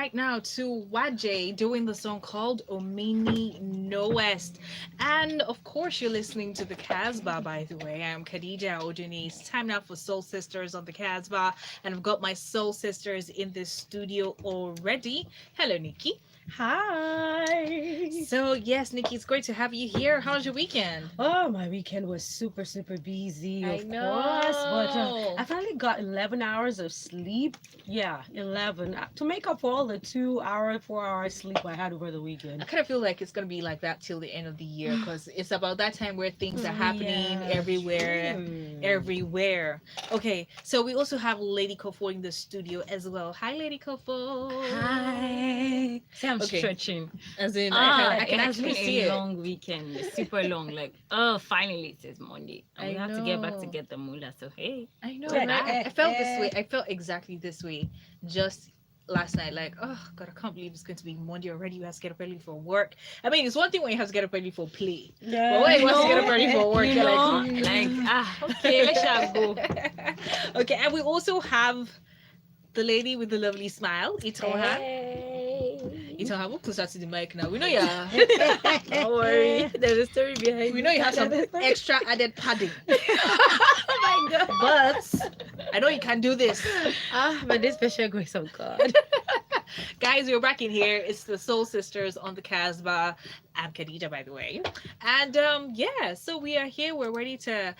right now to Waje doing the song called Omini Noest. And of course, you're listening to the Casbah, by the way. I'm Khadija Ojuni. It's time now for Soul Sisters on the Casbah. And I've got my Soul Sisters in the studio already. Hello, Nikki. Hi. So, yes, Nikki, it's great to have you here. How's your weekend? Oh, my weekend was super busy, I of course, but know. I finally got 11 hours of sleep. Yeah, 11 to make up for all the 2 hour, 4 hour sleep I had over the I weekend. kind of feel like it's going to be like that till the end of the year because it's about that time where things are happening Yeah, everywhere. true. Everywhere. Okay, so we also have Lady Kofo in the studio as well. Hi, Lady Kofo. Hi. See, I'm Okay, stretching. as in I It can has actually been see a it. long weekend, super long. Like, oh, finally it is Monday, and we I have to get back to know. get the moolah. So hey, I know, we're and Eh, I, back. I eh, felt this way. eh. I felt exactly this way just last night. Like, oh God, I can't believe it's going to be Monday already. You have to get up early for work. I mean, it's one thing when you have to get up early for play, but when Yeah. you have to get up early for work, You you're like, know, like hmm. okay, let's shall go. Okay, and we also have the lady with the lovely smile, Itoha. Hey. Itoha, move closer to the mic now. We know you're. Don't worry, there's a story We behind know it. you have some That is extra added padding, Oh my god. but I know you can do this. By this special grace of God. Guys, we're back in here. It's the Soul Sisters on the Casbah. I'm Khadija, by the way. And yeah, so we are here. We're ready to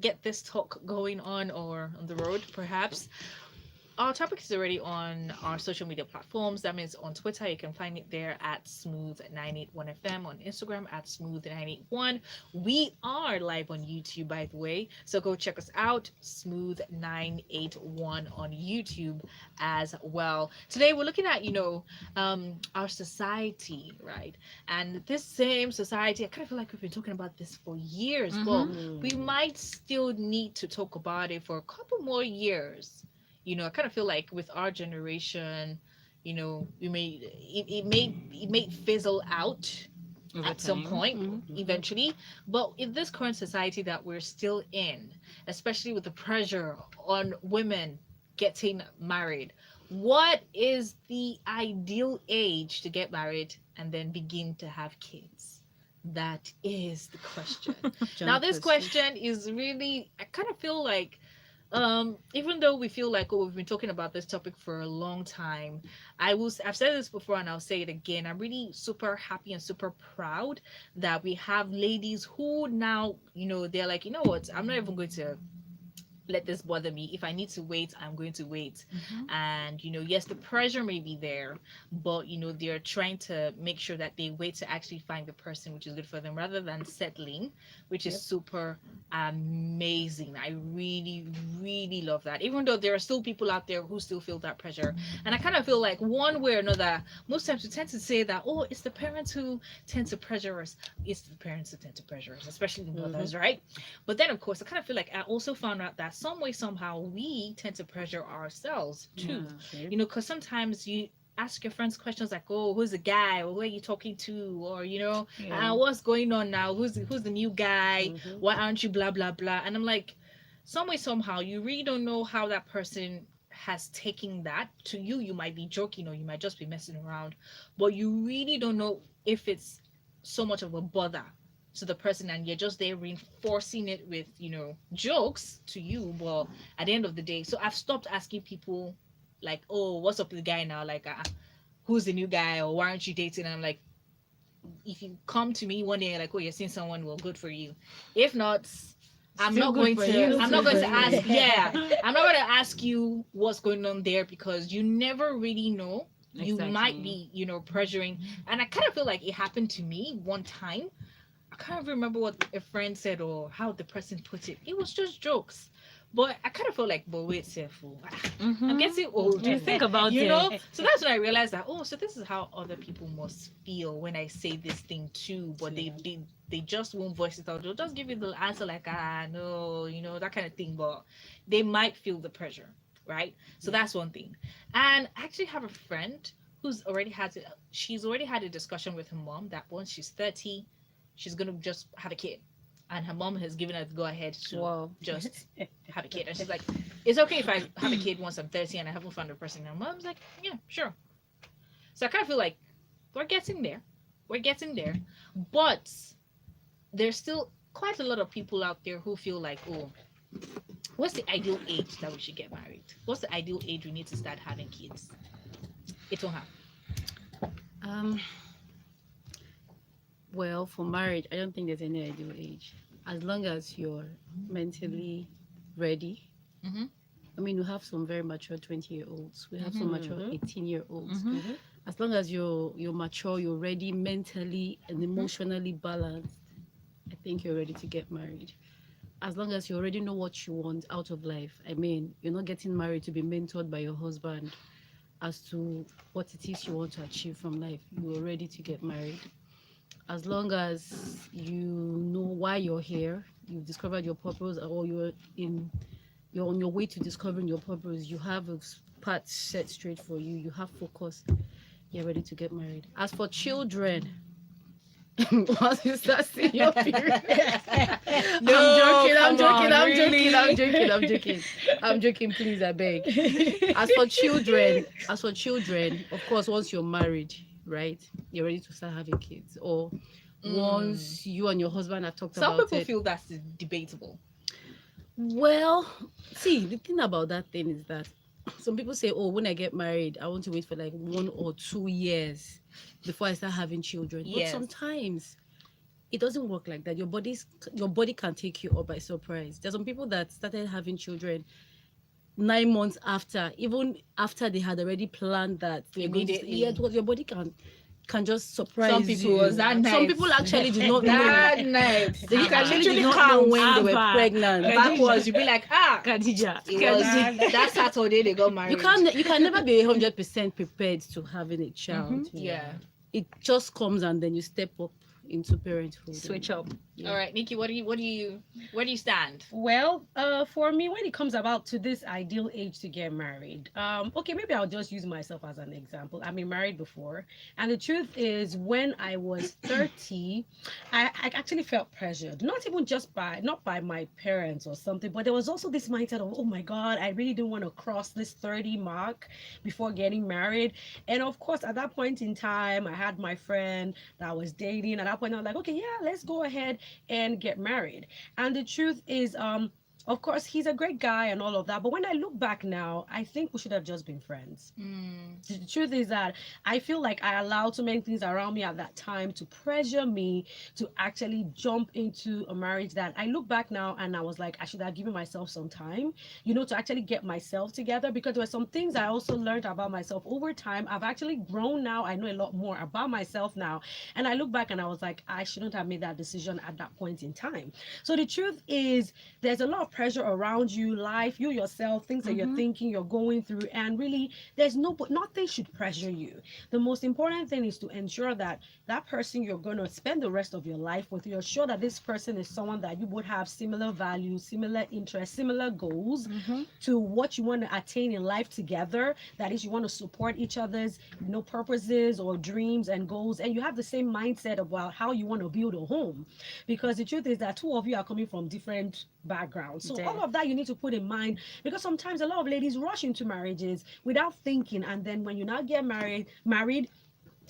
get this talk going on or on the road, perhaps. Our topic is already on our social media platforms. That means on Twitter, you can find it there at Smooth981FM, on Instagram at Smooth981. We are live on YouTube, by the way. So go check us out, Smooth981 on YouTube as well. Today, we're looking at, our society, right? And this same society, I kind of feel like we've been talking about this for years, but Mm-hmm. we Mm. might still need to talk about it for a couple more years. I kind of feel like with our generation, we may it may fizzle out Over at some time. point Mhm. eventually. But in this current society that we're still in, especially with the pressure on women getting married, what is the ideal age to get married and then begin to have kids? That is the question. Now Jump this question. question is really, I kind of feel like, even though we feel like, oh, we've been talking about this topic for a long time, I've said this before and I'll say it again. I'm really super happy and super proud that we have ladies who now, they're like, you know what, I'm not even going to let this bother me. If I need to wait, I'm going to wait. Mm-hmm. And, yes, the pressure may be there, but, they're trying to make sure that they wait to actually find the person which is good for them rather than settling, which is Yep. super amazing. I really, really love that. Even though there are still people out there who still feel that pressure. And I kind of feel like one way or another, most times we tend to say that, oh, it's the parents who tend to pressure us. It's the parents who tend to pressure us, especially the Mhm. mothers, right? But then, of course, I kind of feel like I also found out that some way, somehow, we tend to pressure ourselves too. Yeah. True. Because sometimes you ask your friends questions like, "Oh, who's the guy? Or who are you talking to? Or Yeah. what's going on now? Who's the new guy? Mhm. Why aren't you blah blah blah?" And I'm like, some way, somehow, you really don't know how that person has taken that to you. You might be joking or you might just be messing around, but you really don't know if it's so much of a bother to the person and you're just there reinforcing it with jokes to you. But at the end of the day, so I've stopped asking people like, oh, what's up with the guy now, like, who's the new guy, or why aren't you dating? And I'm like, if you come to me one day like, oh, you're seeing someone, well, good for you. If not, i'm Still not good going for to you. Still i'm Still not good going good for to for ask. you. you. Yeah, I'm not going to ask you what's going on there because you never really know. You might Exactly. be pressuring. And I kind of feel like it happened to me one time. I can't remember what a friend said or how the person put it. It was just jokes. But I kind of felt like, but wait, Sefu, I'm Mm-hmm. getting old. You think about it. So that's when I realized that, oh, so this is how other people must feel when I say this thing too, but Yeah. they just won't voice it out. They'll just give you the answer like, no, that kind of thing. But they might feel the pressure, right? So Yep. that's one thing. And I actually have a friend she's already had a discussion with her mom that once she's 30, she's gonna just have a kid, and her mom has given her the go ahead to Wow. just have a kid. And she's like, it's okay if I have a kid once I'm 30 and I haven't found a person. And her mom's like, yeah, sure. So I kind of feel like we're getting there. We're getting there. But there's still quite a lot of people out there who feel like, oh, what's the ideal age that we should get married? What's the ideal age we need to start having kids? It will have. Um, well, for marriage, I don't think there's any ideal age. As long as you're mentally ready. Mm-hmm. I mean, we have some very mature 20-year-olds. We have some mature Mhm. 18-year-olds. Mhm. Mm-hmm. As long as you're mature, you're ready mentally and emotionally balanced, I think you're ready to get married. As long as you already know what you want out of life. I mean, you're not getting married to be mentored by your husband as to what it is you want to achieve from life. You're ready to get married. As long as you know why you're here, you've discovered your purpose, or you're on your way to discovering your purpose, you have a path set straight for you, you have focus, you're ready to get married. As for children, once you start seeing your period, No, I'm come on, really? I'm joking, please, I beg. As for children, of course, once you're married, right, you're ready to start having kids, or Mm. once you and your husband have talked Some about people it. feel that's debatable. Well, see, the thing about that thing is that some people say, oh, when I get married, I want to wait for like 1 or 2 years before I start having children. But Yes. sometimes it doesn't work like that. Your body can take you up by surprise. There's some people that started having children 9 months after, even after they had already planned that they're going to. Yeah, Immediately. because your body can just Some surprise people was you. that Some night. people actually did not know. That night. They You can actually did literally not know count when they were Abba. pregnant. backwards. You'd be like, ah, Khadija. it was Khadija. that Saturday they got married. You can never be 100% prepared to having a child. Mhm. Yeah. It just comes and then you step up into parenthood. Switch up. Yeah. All right, Nikki, where do you stand? Well, for me, when it comes about to this ideal age to get married, okay, maybe I'll just use myself as an example. I've been married before, and the truth is, when I was 30, I actually felt pressured, not even just not by my parents or something, but there was also this mindset of, oh my God, I really didn't want to cross this 30 mark before getting married. And of course, at that point in time, I had my friend that I was dating. At that point, I was like, okay, yeah, let's go ahead and get married. And the truth is, of course, he's a great guy and all of that. But when I look back now, I think we should have just been friends. Mm. The truth is that I feel like I allowed so many things around me at that time to pressure me to actually jump into a marriage that I look back now and I was like, I should have given myself some time, to actually get myself together, because there were some things I also learned about myself over time. I've actually grown now. I know a lot more about myself now. And I look back and I was like, I shouldn't have made that decision at that point in time. So the truth is, there's a lot of pressure around you, life, you yourself, things that you're thinking, you're going through, and really there's nothing should pressure you. The most important thing is to ensure that that person you're going to spend the rest of your life with, you're sure that this person is someone that you would have similar values, similar interests, similar goals to what you want to attain in life together. That is, you want to support each other's purposes or dreams and goals, and you have the same mindset about how you want to build a home, because the truth is that two of you are coming from different backgrounds. So all of that you need to put in mind, because sometimes a lot of ladies rush into marriages without thinking, and then when you now get married,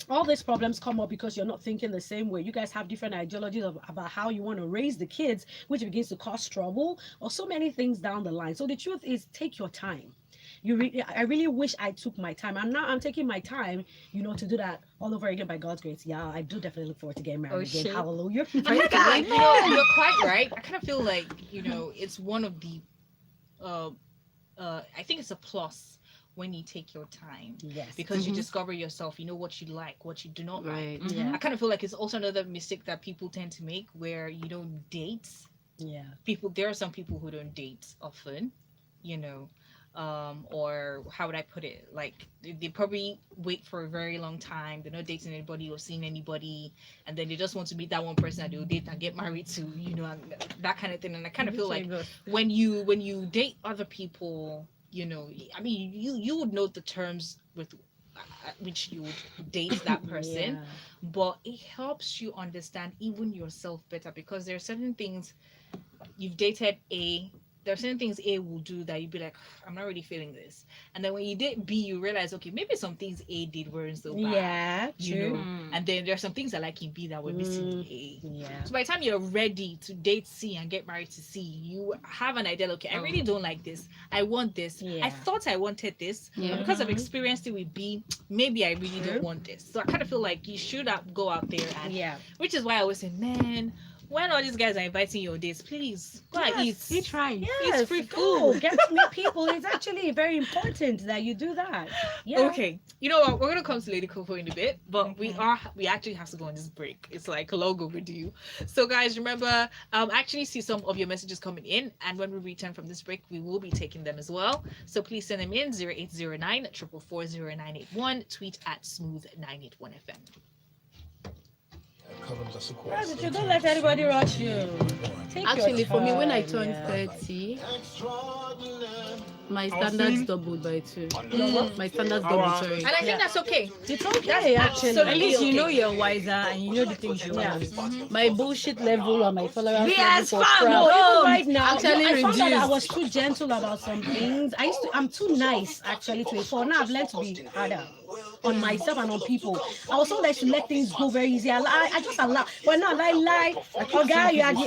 all these problems come up because you're not thinking the same way. You guys have different ideologies about how you want to raise the kids, which begins to cause trouble or so many things down the line. So the truth is, take your time. I really wish I took my time, and now I'm taking my time, to do that all over again by God's grace. Yeah, I do definitely look forward to getting married again. shit. Hallelujah. I kind of feel like, you're quite right. I kind of feel like, it's one of the, I think it's a plus when you take your time, Yes. because you discover yourself, you know what you like, what you do not Right. like. Yeah. I kind of feel like it's also another mistake that people tend to make, where you don't date. Yeah. There are some people who don't date often, you know, or how would I put it? Like they probably wait for a very long time. They're not dating anybody or seeing anybody, and then they just want to meet that one person that they'll date and get married to, and that kind of thing. And I kind of feel like when you date other people, I mean, you would know the terms with which you would date that person, Yeah. but it helps you understand even yourself better, because there are certain things you've dated A, there are certain things A will do that you'd be like, I'm not really feeling this. And then when you did B, you realize, okay, maybe some things A did weren't so bad. Yeah, You true. know, and then there are some things I like in B that were missing in A. Yeah. So by the time you're ready to date C and get married to C, you have an idea. Okay, I really don't like this. I want this. Yeah. I thought I wanted this, Yeah. but because I've experienced it with B, maybe I really True. don't want this. So I kind of feel like you should go out there and, Yeah. which is why I always say, man, when all these guys are inviting you on dates, please go and eat. Eat right. Yes, free go food. get to meet people. It's actually very important that you do that. Yeah. Okay, you know what? We're gonna come to Lady Coco in a bit, but we actually have to go on this break. It's like a long overdue. So guys, remember, actually see some of your messages coming in, and when we return from this break, we will be taking them as well. So please send them in 0809 444 0981. Tweet at smooth981fm. You don't let anybody rush you. Take your Actually, for me, when I time, turned yeah. 30, my standards saying- doubled by 2. My standards doubled, sorry. And I think that's okay. It's okay, actually. At least you know you're wiser and you know the things you Yeah. want. My bullshit level and my tolerance Yes, level for fam, crap. No, Oh, even right now, actually I found out that I reduced. was too gentle about some things. I'm too nice actually to a fault. Now I've learned to be harder on myself and on people. I was told I should let things go very easy. I just allow. But now lie. Oh guy, you are the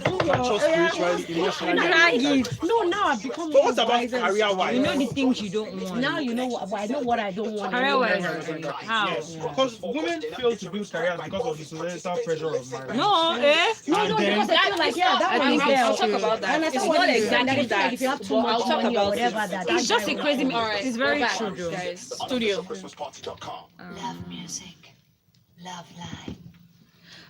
do your Mature spiritually, emotionally. No, now I've become But what about wiser. career-wise? You know the things you don't want. Now you know what I know what I don't want. Career-wise, anymore. how? Yes, because women fail to build careers because of the societal pressure of marriage. No, eh? No, And then- because I feel like that I one think is it's there. I'll talk about that. I understand It's what not you're saying, exactly I feel that. like if you have too but much I'll talk money or about whatever, it. that It's just a crazy. All right, It's very we're back, true, though. guys. Studio. Love music. Love life.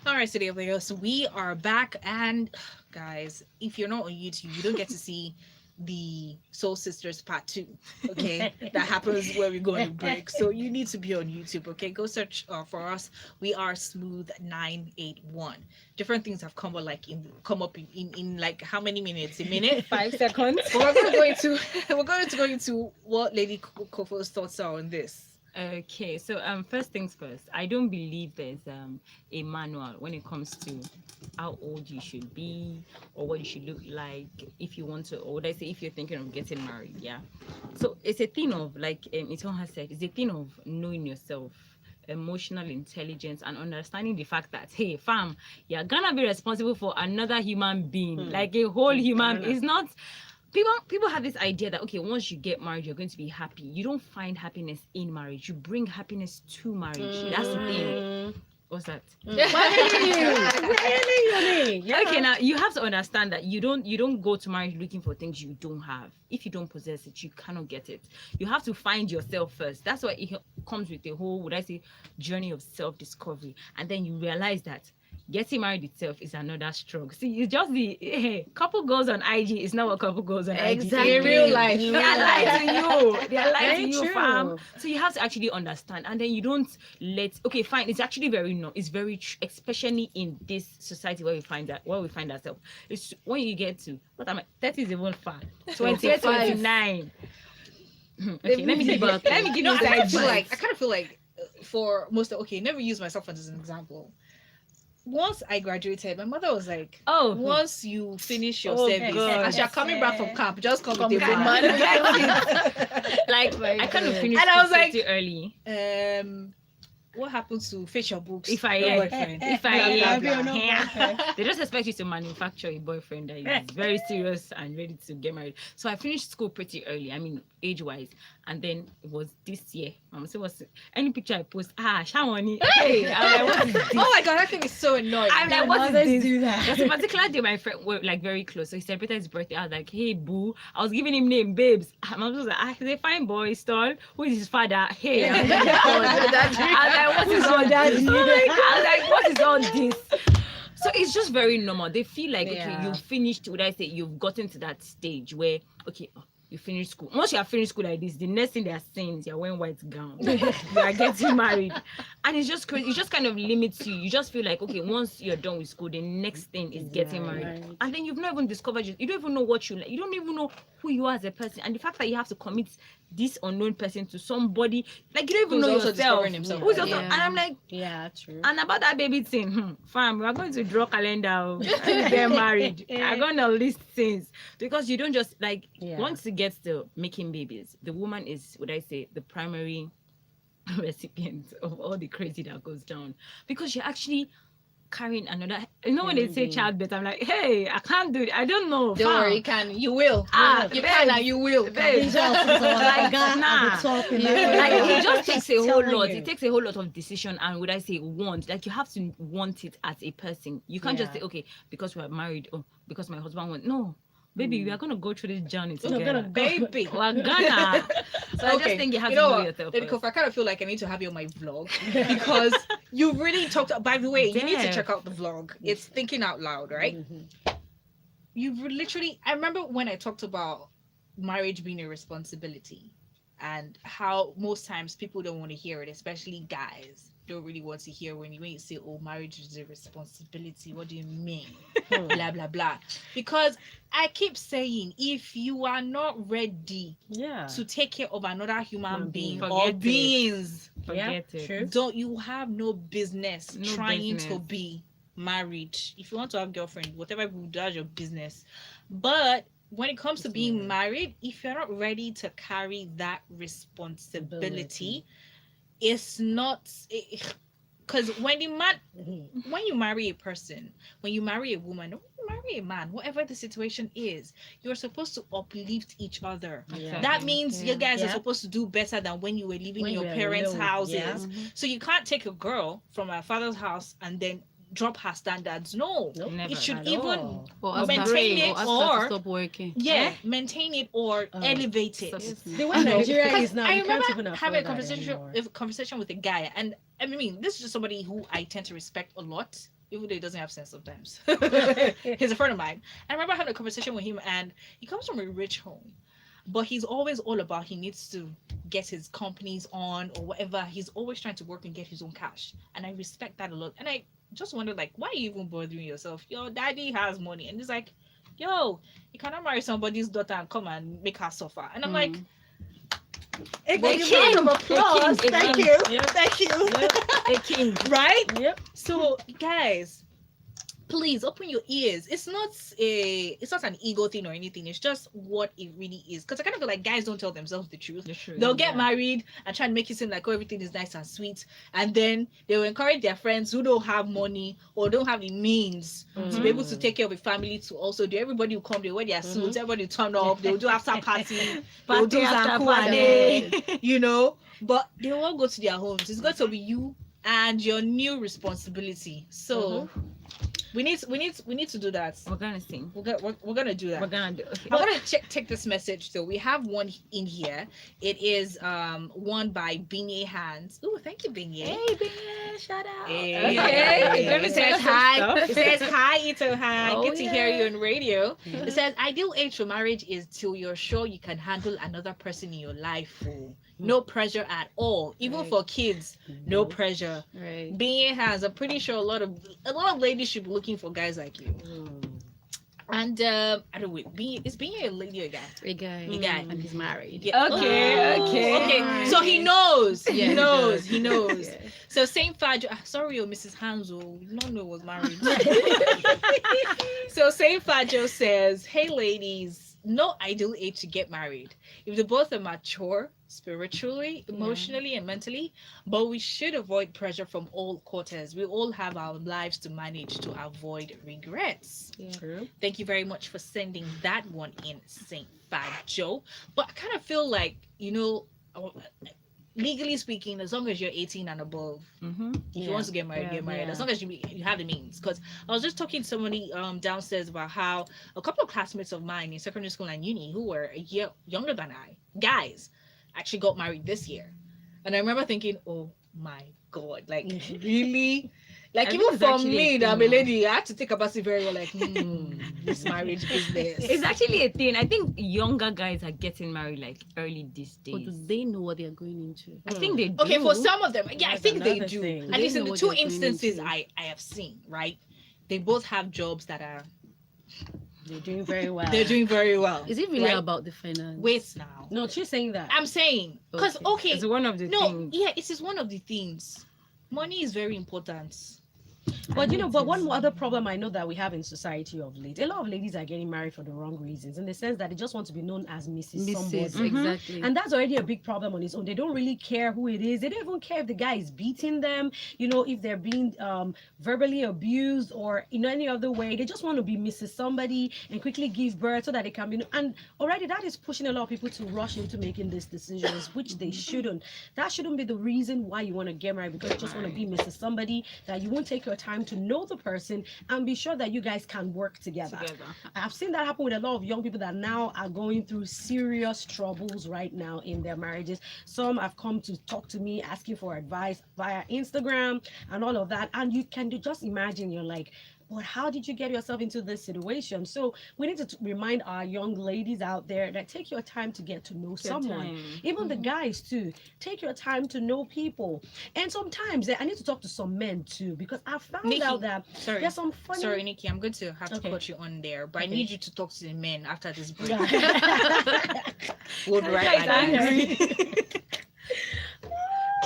All right, City of Lagos, we are back, and guys, if you're not on YouTube, you don't get to see the Soul Sisters Part 2, okay? That happens where we go on a break, so you need to be on YouTube, okay? Go search for us. We are Smooth 981. Different things have come up in like how many minutes? A minute? 5 seconds. But we're going to go into what Lady Kofo's thoughts are on this. Okay, so first things first. I don't believe there's a manual when it comes to how old you should be or what you should look like if you want to, or would I say if you're thinking of getting married, yeah. So it's a thing of like Iton has said, it's a thing of knowing yourself, emotional intelligence, and understanding the fact that hey fam, you're gonna be responsible for another human being, like a whole human. It's not. People have this idea that okay, once you get married, you're going to be happy. You don't find happiness in marriage. You bring happiness to marriage. That's the thing. What's that? Really? Yeah. Okay, now you have to understand that you don't go to marriage looking for things you don't have. If you don't possess it, you cannot get it. You have to find yourself first. That's why it comes with a whole, would I say, journey of self-discovery, and then you realize that getting married itself is another struggle. See, it's just the couple goes on IG is not what couple goes on Exactly. IG. In real life. They are lying to you. They are lying Very to you, true. fam. So you have to actually understand, and then you don't okay, fine. It's actually it's very especially in this society where we find ourselves. It's when you get to 30 is even far. 28, 29. Okay, let me give you. Let me give you. I kind of feel like for most of, okay, never use myself as an example. Once I graduated, my mother was like, Oh, once you finish your Oh, service, God. as you're coming back from camp, just come Come with a back. man. like I kind of finished And I was school like, pretty early. What happens to fetch your books? If I No hear- boyfriend. if I Blah, hear- blah, blah. Yeah. They just expect you to manufacture a boyfriend that is very serious and ready to get married. So I finished school pretty early. I mean, age-wise, and then it was this year. So what's any picture I post? Shawani. Hey, I'm like, what is this? Oh my god, that thing is so annoying. I'm like, what is Mothers this? do that. There's a particular day my friend were like very close, so he celebrated his birthday. I was like, hey boo. I was giving him name babes. My mom was like, he's a fine boy, stall. Who is his father? Hey, I was like, what is all that? I was like, what is all this? So it's just very normal. They feel like okay, Yeah. you finished. Would I say you've gotten to that stage where okay, you finish school. Once you have finished school like this, the next thing they are saying is you're wearing white gown. You are getting married. And it's just crazy. It just kind of limits you. You just feel like, okay, once you're done with school, the next thing is getting married. Right. And then you've not even discovered you don't even know what you like. You don't even know who you are as a person. And the fact that you have to commit this unknown person to somebody, like you don't even Who's know also yourself. discovering himself, Who's right? also, Yeah. and I'm like, Yeah, true. and about that baby thing, fam, we are going to draw calendar when we get married. I'm gonna list things because you don't just like Yeah. once it gets to making babies, the woman is, would I say, the primary recipient of all the crazy that goes down because you're actually carrying another. You know when they say Human being. childbirth, I'm like, hey, I can't do it. I don't know. Don't fam. worry, you will. Ah, you babe, can and you will. babe. These hospitals are like, Nah. nah. Talking Like it just takes a whole lot. You. It takes a whole lot of decision and would I say want. Like you have to want it as a person. You can't just Yeah. say, okay, because we're married or because my husband wants. No, baby, we are gonna go through this journey We're together. gonna Baby. We're gonna. So I just think you have to know what? yourself. Lady first. Kof, I kind of feel like I need to have you on my vlog because you really talked. By the way, you need to Damn. check out the vlog. It's thinking out loud, right? Mhm. You literally. I remember when I talked about marriage being a responsibility and how most times people don't want to hear it, especially guys don't really want to hear when you say, "Oh, marriage is a responsibility." What do you mean? Blah blah blah. Because I keep saying, if you are not ready Yeah. to take care of another human Human being being. or Forget it. beings, Forget it. True. don't you have no business No trying to business. be married. If you want to have girlfriend, whatever you do, that's your business. But when it comes to It's being not. married, if you're not ready to carry that responsibility, Ability. it's not because when Mhm. when you marry a person, when you marry a woman, when you marry a man, whatever the situation is, you're supposed to uplift each other. Yeah. That means you guys are Yeah. supposed to do better than when you were living When in your you were parents' alone, houses. yeah. Mhm. So you can't take a girl from her father's house and then drop her standards. No, Nope. Never. it should At even all. Or ask maintain her, it or ask her or to stop working. maintain it or elevate it. The way Nigeria is now, I you can't even remember afford having a that conversation anymore. a conversation with a guy, and I mean, this is just somebody who I tend to respect a lot, even though he doesn't have sense sometimes. He's a friend of mine. I remember having a conversation with him, and he comes from a rich home, but he's always all about he needs to get his companies on or whatever. He's always trying to work and get his own cash, and I respect that a lot. And I just wonder, like, why are you even bothering yourself? Your daddy has money, and he's like, yo, you cannot marry somebody's daughter and come and make her suffer. And I'm like, A a king. king of applause. king, a Thank king. you. Yep. Thank you. A king. Right? Yep. So, guys, please open your ears. It's not an ego thing or anything. It's just what it really is. Because I kind of feel like guys don't tell themselves the truth. The truth. They'll get Yeah. married and try and make it seem like, oh, everything is nice and sweet, and then they will encourage their friends who don't have money or don't have the means to be able to take care of a family to also do. Everybody will come, they wear their suits, everybody will turn up, they'll do after party, they'll do Party after zanku party. you know, but they will all go to their homes. It's going to be you and your new responsibility. So we need to do that. We're gonna sing. We're gonna do that. We're gonna do. Okay. I want to take this message though. We have one in here. It is one by Binye Hands. Oh, thank you, Binye. Hey, baby, shout out. Hey. Okay. It says hi. It says hi, Ito. Hi. Oh, Good to hear yeah. you on radio. It says ideal age for marriage is till you're sure you can handle another person in your life. Oh. No pressure at all. Even Right. for kids, no pressure. Right. Binye Hands. I'm pretty sure a lot of ladies should be looking for guys like you. And I don't know. Is Binye a lady or a guy? A guy. A guy. And he's married. Yeah. Okay, okay. Okay, so he knows. Yeah, he he knows. does. He knows. Yeah. So Saint Fajo, sorry, Mrs. Hanzo, we did not know was married. So Saint Fajo says, "Hey, ladies, no ideal age to get married. If the both are mature, spiritually, emotionally, and mentally, but we should avoid pressure from all quarters. We all have our lives to manage to avoid regrets." True. Thank you very much for sending that one in, Saint Fajo. But I kind of feel like, legally speaking, as long as you're 18 and above, Mm-hmm. if you want to get married, get married. As long as you have the means. Because I was just talking to somebody downstairs about how a couple of classmates of mine in secondary school and uni who were a year younger than I, guys, actually got married this year. And I remember thinking, oh my God, like really? Like I think even it's for actually me, a that I'm a thing now. lady, I had to think about it very well. Like, this marriage business. It's actually a thing. I think younger guys are getting married like early these Or days. do they know what they are going into? I think they do. Okay, for some of them, yeah, I That's think they another do. thing. At They least in know the what two they're going instances into. I have seen, right? They both have jobs that are They're doing very well. they're doing very well. Is it really right? about the finance? Wait now. No, she's saying that. I'm saying because okay, It's one of the no, things. yeah, it is one of the things. Money is very important. But you know, but one other problem I know that we have in society of late, a lot of ladies are getting married for the wrong reasons, in the sense that they just want to be known as Mrs. Mrs. Somebody. Exactly. And that's already a big problem on its own. They don't really care who it is. They don't even care if the guy is beating them, you know, if they're being verbally abused or in any other way. They just want to be Mrs. Somebody and quickly give birth so that they can be. And already that is pushing a lot of people to rush into making these decisions, which they shouldn't. That shouldn't be the reason why you want to get married, because you just want to be Mrs. Somebody, that you won't take your time to know the person and be sure that you guys can work together. I've seen that happen with a lot of young people that now are going through serious troubles right now in their marriages. Some have come to talk to me asking for advice via Instagram and all of that. And you can just imagine, you're like, but how did you get yourself into this situation? So we need to remind our young ladies out there that take your time to get to know someone. Even the guys too. Take your time to know people. And sometimes I need to talk to some men too, because I found Nikki, out that sorry, there's some funny. sorry, Nikki, I'm going to have to Okay. cut you on there, but I Okay. need you to talk to the men after this break. Yeah. We'll be right Guys, back. angry.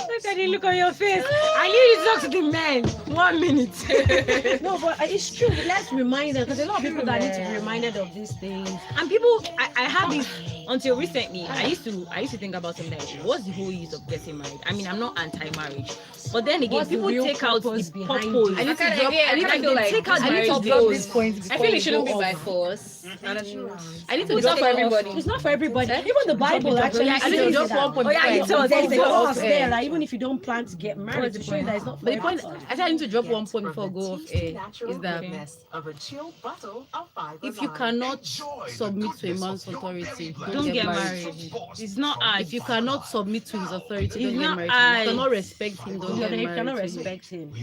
Look at the look on your face. I need to talk to the men. 1 minute. No, but it's true. Let's remind them, because a lot of people that need to be reminded of these things. And people, I had this until recently. I used to think about something like, what's the whole use of getting married? I mean, I'm not anti-marriage, but then again, What's the people real take out the purpose behind purpose. it? I need to drop- I need I to feel like take out I need marriage to because- drop this point. I feel it shouldn't be by force. I need to It's drop not for everybody. It's not for everybody. Even the Bible it actually up. says I need to drop that. 1.5. Oh, yeah, you told There's a us. clause there, like even if you don't plan to get married, What's to the show you point? that it's not for But the point, everybody. I need to drop 1 point before I go off air, is that of a chill bottle of fiber if you lime. cannot submit to a man's authority, Don't get married. It's not us. If you cannot submit to his authority, It's don't get not married. I. If you cannot respect him, don't You get know, you married. cannot to him. respect him.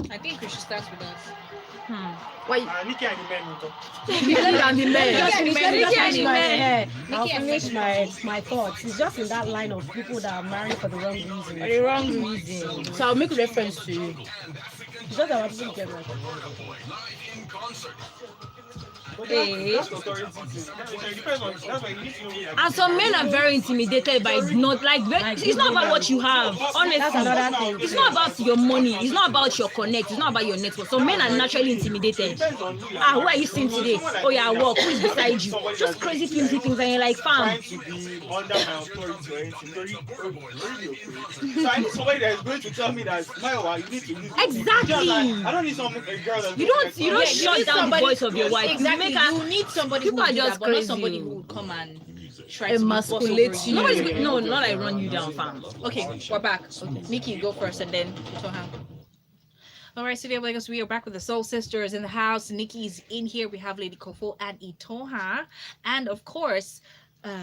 I think we should start with us. Why? Nikki and the men will talk. You and the men. Just finish, let me just Nikki finish and my men. hair. I'll Nikki and finish my thoughts. It's just in that line of people that are married for the wrong reasons. The wrong reason. So I'll make reference to you. It's just that people get married. But Hey. that's authority too. It depends on, that's why you need to know who you're And some men are very intimidated by it's not like it's not about what you have. That's Honestly, another thing. it's not about your money. It's not about your connect. It's not about your network. Some men are naturally intimidated. depends on who you Ah, who are you seeing today? Oh yeah, walk. Who is beside you? Just crazy flimsy things, and you're like, fam. trying to be under my authority or anything. So I need somebody that is going to tell me that Maiwa, you need to use this. Exactly. Just like, I don't need some a girl that's You don't Yeah, you shut need down the somebody- voice of your wife. Exactly. You make her. You need somebody People who are will do just that, but not crazy. somebody who will come and try to Emasculate boss over you. Nobody's no, not like run you down, fam. Okay, we're back. Nikki, go first, and then Toha. All right, so dear Lagos, we are back with the Soul Sisters in the house. Nikki's in here. We have Lady Kofo and Itoha, and of course,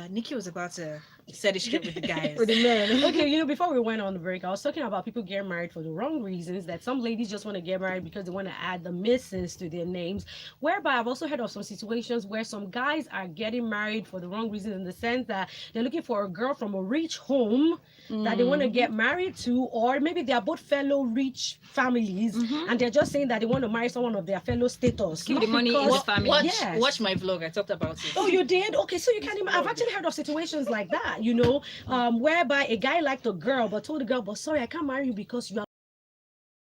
Nikki was about to set it straight with the guys. For the men. Okay, you know, before we went on the break, I was talking about people getting married for the wrong reasons. That some ladies just want to get married because they want to add the Mrs. to their names. Whereby I've also heard of some situations where some guys are getting married for the wrong reasons, in the sense that they're looking for a girl from a rich home that they want to get married to, or maybe they are both fellow rich families, and they're just saying that they want to marry someone of their fellow status. Keep Not the money in because- the family. Yes. Watch my vlog. I talked about it. Oh, you did? Okay, so you can't even. I've actually heard of situations like that, you know, whereby a guy liked a girl but told the girl, but sorry, I can't marry you because you are.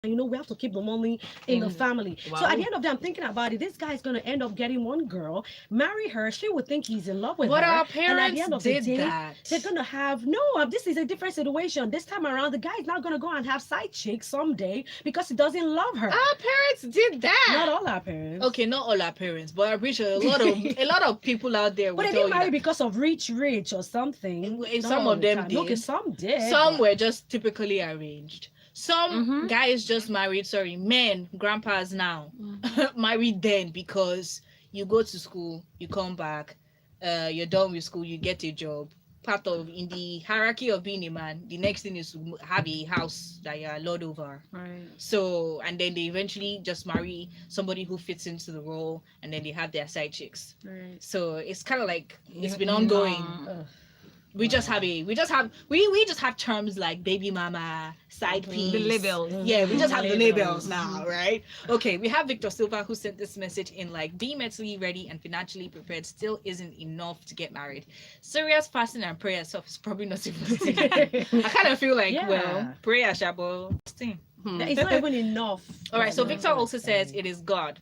You know, we have to keep the money in the family. So Wow. at the end of the day, I'm thinking about it. This guy's gonna end up getting one girl, marry her. She would think he's in love with But her. our and at parents the end of did the day, that. they're gonna have no. This is a different situation. This time around, the guy's not gonna go and have side chicks someday because he doesn't love her. Our parents did that. Not all our parents. Okay, not all our parents, but I'm pretty sure a lot of people out there will But they tell didn't you marry that. because of rich or something. Well, Not some all of the them time. did. Okay, some did. Some but- were just typically arranged. Some guys just married, men, grandpas now, married then because you go to school, you come back, you're done with school, you get a job, part of in the hierarchy of being a man. The next thing is to have a house that you're lord over. Right. So, and then they eventually just marry somebody who fits into the role, and then they have their side chicks. Right. So it's kind of like it's been No. ongoing. Ugh. We just have terms like baby mama, side piece. The labels. Yeah, we just have the labels Labels. now, right? Okay, we have Victor Silva who sent this message in like being mentally ready and financially prepared still isn't enough to get married. Serious fasting and prayer stuff is probably not even I kind of feel like, Yeah. well, prayer, Shabo. It's not even enough. All right, so Victor also says it is God.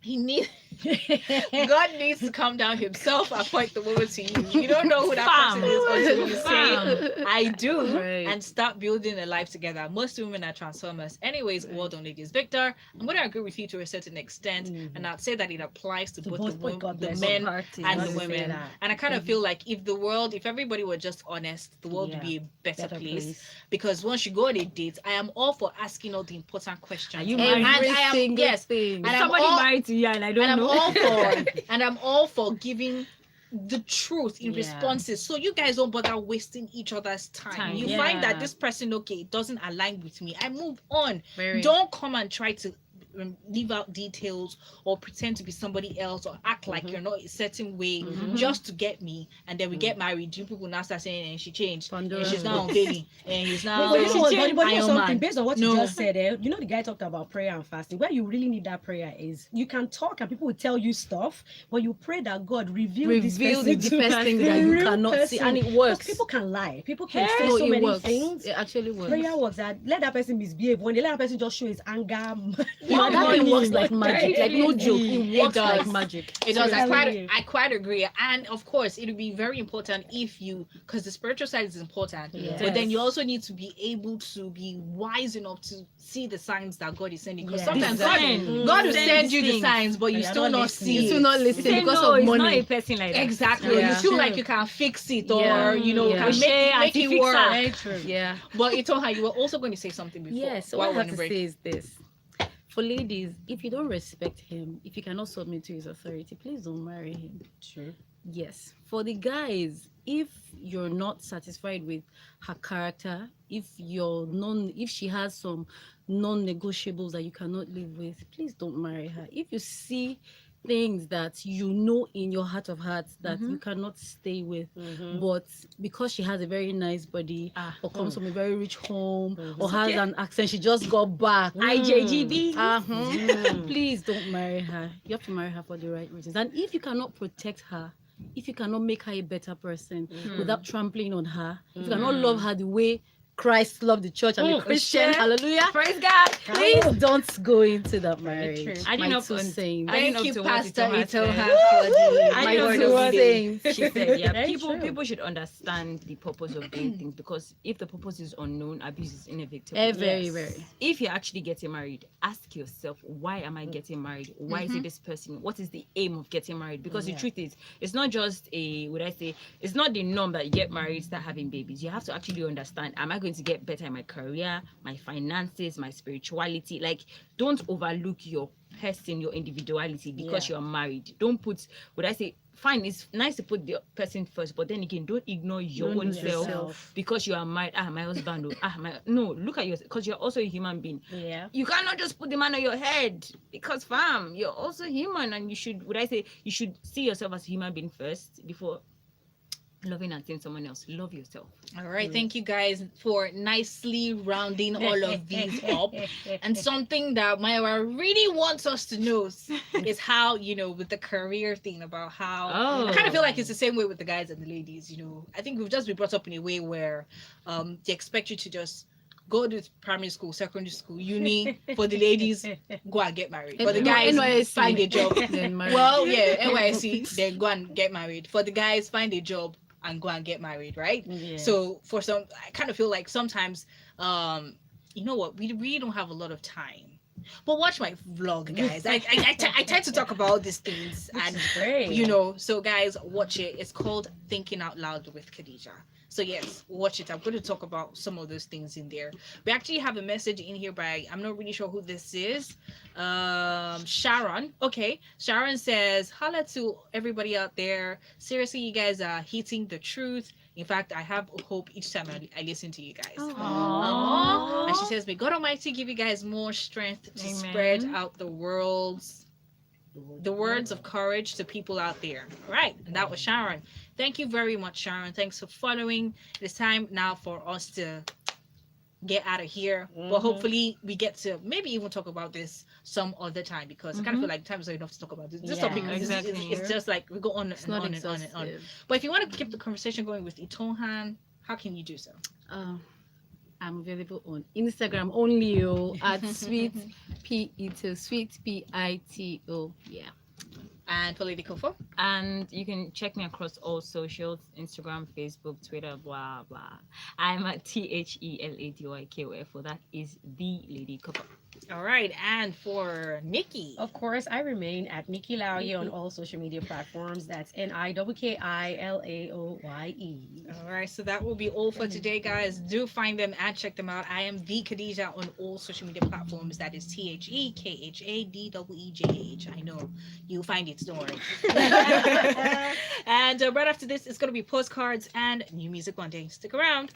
He needs God needs to come down himself and point the woman to you. You don't know who that person is until you say I do Right. and start building a life together. Most women are transformers. Anyways, well done, ladies. Victor, I'm gonna agree with you to a certain extent, and I'd say that it applies to both the men and the women. And I kind of feel like if everybody were just honest, the world would be a better place. Because once you go on a date, I am all for asking all the important questions. Are you And married? I am, yes, thing. and I'm Somebody all- married to you and I don't and I'm know. all for and I'm all for giving the truth in Yeah. responses, so you guys don't bother wasting each other's time. You find that this person, okay, it doesn't align with me, I move on. Don't come and try to leave out details or pretend to be somebody else or act like you're not a certain way just to get me, and then we get married. You people now start saying, and she changed, and she's now unveiling, and he's now But you know Iron something, Man. based on what No. you just said, you know the guy talked about prayer and fasting. Where you really need that prayer is you can talk and people will tell you stuff, but you pray that God reveal this Reveal the person to first thing the that you real cannot see, person. and it Because works. people can lie. People can No, say so it many works. things. It actually works. Prayer works. That let that person misbehave. When they let that person just show his anger, Yeah, that thing works like magic. Like no joke, it It works like does. magic. It does. I'm telling you. I quite agree. And of course, it would be very important because the spiritual side is important. Yes. But then you also need to be able to be wise enough to see the signs that God is sending. Because Yes. sometimes Design. God will Send send you the things. signs, but you You're still not not listening. see You it. still not listen Say because no, of it's not money. a person like that. Exactly. Yeah. You feel like True. you can fix it, Yeah. or you Yeah. can make it work. Very true. Yeah. But Itoha, you were also going to say something before. Yes. So while what I we're have on to break. say is this: for ladies, if you don't respect him, if you cannot submit to his authority, please don't marry him. True. Yes. For the guys, if you're not satisfied with her character, if she has some non-negotiables that you cannot live with, please don't marry her. If you see things that you know in your heart of hearts that you cannot stay with, but because she has a very nice body or comes from a very rich home or has an accent, she just got back. IJGB. Please don't marry her. You have to marry her for the right reasons. And if you cannot protect her, if you cannot make her a better person without trampling on her, if you cannot love her the way Christ loved the church and the Christian, hallelujah, Praise God. please don't go into that true. marriage. I didn't My know two for- sayings. I didn't Thank you, know to what Pastor Itoha Itoha, said. for the I my know word to of what the day. She said, yeah, Very people true. should understand the purpose of doing things, because if the purpose is unknown, abuse is inevitable. Very, Yes. very. If you're actually getting married, ask yourself, why am I getting married? Why is it this person? What is the aim of getting married? Because the truth is, it's not just it's not the norm that you get married, start having babies. You have to actually understand, am I going to get better in my career, my finances, my spirituality? Like, don't overlook your person, your individuality because you're married. Don't put, fine, it's nice to put the person first, but then again, don't ignore your own self because you are married. My husband. No, look at yourself, because you're also a human being. Yeah. You cannot just put the man on your head, because fam, you're also human, and you should, you should see yourself as a human being first before loving and seeing someone else. Love yourself. All right, thank you guys for nicely rounding all of these up. And something that Maya really wants us to know is how, with the career thing, about how I kind of feel like it's the same way with the guys and the ladies. I think we've just been brought up in a way where they expect you to just go to primary school, secondary school, uni. For the ladies, go and get married. For the guys, NYSC. find a job. Then marry. Well, yeah, NYSC, then go and get married. For the guys, find a job and go and get married, right? Yeah. So for some, I kind of feel like sometimes, you know what, we really don't have a lot of time. But watch my vlog, guys. I tend to talk about these things, and Great. so guys, watch it. It's called Thinking Out Loud with Khadija. So yes, watch it. I'm going to talk about some of those things in there. We actually have a message in here by, I'm not really sure who this is. Sharon. Okay. Sharon says, holla to everybody out there. Seriously, you guys are hitting the truth. In fact, I have hope each time I listen to you guys. Aww. And she says, may God Almighty give you guys more strength to Amen. spread out the words of courage to people out there. All right. And that was Sharon. Thank you very much, Sharon. Thanks for following. It's time now for us to get out of here. But hopefully we get to maybe even talk about this some other time, because I kind of feel like time is not enough to talk about this. This Yeah, topic is exactly. it's just like we go on It's and not on and on and on. exhaustive. But if you want to keep the conversation going with Itohan, how can you do so? I'm available on Instagram only at sweet pito, sweet pito. Yeah. And for Lady Kofo? And you can check me across all socials: Instagram, Facebook, Twitter, blah blah. I'm at THELADYKOF. That is the Lady Copper. All right. And for Nikki. Of course, I remain at Nikki Laoye on all social media platforms. That's NIKKILAOYE. All right, so that will be all for today, guys. Do find them and check them out. I am the Khadija on all social media platforms. That is THEKHADEEJH. I know you'll find it, don't worry. And right after this, it's going to be postcards and new music Monday. Stick around.